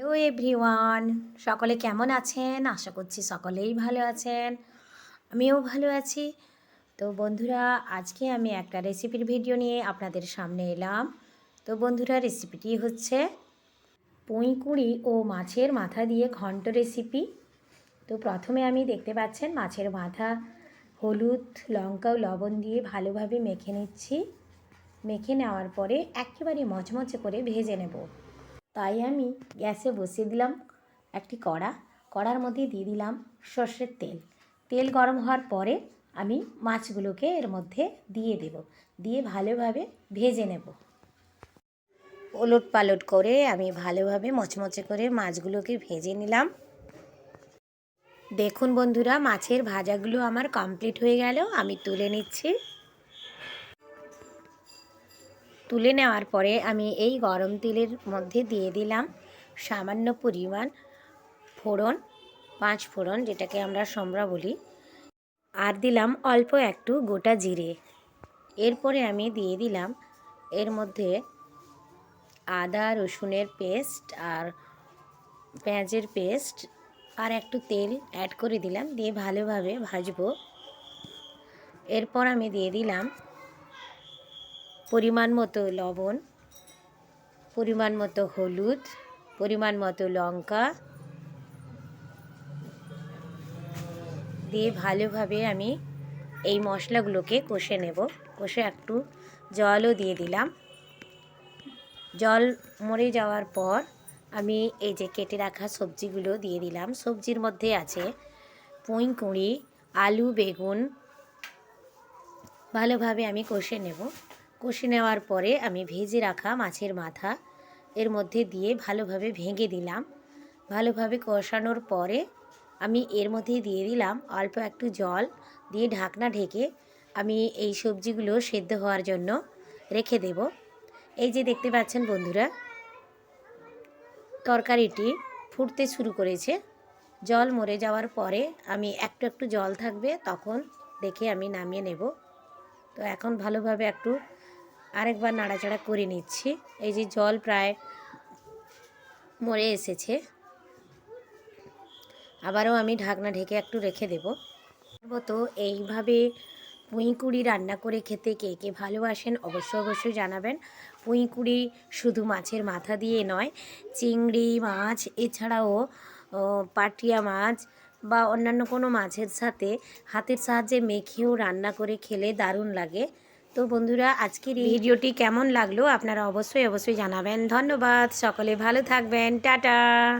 Hello everyone, সকলে কেমন আছেন? আশা করছি সকলেই ভালো আছেন। আমিও ভালো আছি। তো বন্ধুরা, আজকে আমি একটা রেসিপির ভিডিও নিয়ে আপনাদের সামনে এলাম। তো বন্ধুরা, রেসিপিটি হচ্ছে পুঁইকুড়ি ও মাছের মাথা দিয়ে ঘন্ট রেসিপি। তো প্রথমে আমি দেখতে পাচ্ছেন মাছের মাথা হলুদ, লঙ্কা ও লবণ দিয়ে ভালোভাবে মেখে নিচ্ছি। মেখে নেওয়ার পরে একেবারে মচমচে করে ভেজে নেব। তাই আমি গ্যাসে বসিয়ে দিলাম একটি কড়ার মধ্যে দিয়ে দিলাম সর্ষের তেল। তেল গরম হওয়ার পরে আমি মাছগুলোকে এর মধ্যে দিয়ে দেব, দিয়ে ভালোভাবে ভেজে নেব। ওলট পালট করে আমি ভালোভাবে মচমচে করে মাছগুলোকে ভেজে নিলাম। দেখুন বন্ধুরা, মাছের ভাজাগুলো আমার কমপ্লিট হয়ে গেল। আমি তুলে নিচ্ছি। তুলে নেওয়ার পরে আমি এই গরম তেলের মধ্যে দিয়ে দিলাম সামান্য পরিমাণ ফোড়ন, 5 ফোড়ন, যেটাকে আমরা সম্রা বলি, আর দিলাম অল্প একটু গোটা জিরে। এরপরে আমি দিয়ে দিলাম এর মধ্যে আদা রসুনের পেস্ট আর পেঁয়াজের পেস্ট, আর একটু তেল অ্যাড করে দিলাম, দিয়ে ভালোভাবে ভাজবো। এরপর আমি দিয়ে দিলাম পরিমাণ মতো লবণ, পরিমাণ মতো হলুদ, পরিমাণ মতো লঙ্কা দিয়ে ভালোভাবে আমি এই মশলাগুলোকে কষে নেব। কষে একটু জলও দিয়ে দিলাম। জল মরে যাওয়ার পর আমি এই যে কেটে রাখা সবজিগুলো দিয়ে দিলাম। সবজির মধ্যে আছে পুঁইকুড়ি, আলু, বেগুন। ভালোভাবে আমি কষে নেব। কষে নেওয়ার পরে আমি ভেজে রাখা মাছের মাথা এর মধ্যে দিয়ে ভালোভাবে ভেঙে দিলাম। ভালোভাবে কষানোর পরে আমি এর মধ্যে দিয়ে দিলাম অল্প একটু জল, দিয়ে ঢাকনা ঢেকে আমি এই সবজিগুলো সেদ্ধ হওয়ার জন্য রেখে দেব। এই যে দেখতে পাচ্ছেন বন্ধুরা, তরকারিটি ফুটতে শুরু করেছে। জল মরে যাওয়ার পরে আমি একটু একটু জল থাকবে, তখন দেখে আমি নামিয়ে নেব। তো এখন ভালোভাবে একটু আরেকবার নাড়াচাড়া করে নিচ্ছি। এই যে জল প্রায় মরে এসেছে, আবারও আমি ঢাকনা ঢেকে একটু রেখে দেব। তো এইভাবে পুঁইকুড়ি রান্না করে খেতে কে কে ভালোবাসেন অবশ্যই জানাবেন। পুঁইকুড়ি শুধু মাছের মাথা দিয়ে নয়, চিংড়ি মাছ এছাড়াও পাটিয়া মাছ বা অন্যান্য কোনো মাছের সাথে হাতের সাহায্যে মেখেও রান্না করে খেলে দারুণ লাগে। তো বন্ধুরা, আজকের এই ভিডিওটি কেমন লাগলো আপনারা অবশ্যই জানাবেন। ধন্যবাদ, সকলে ভালো থাকবেন, টাটা।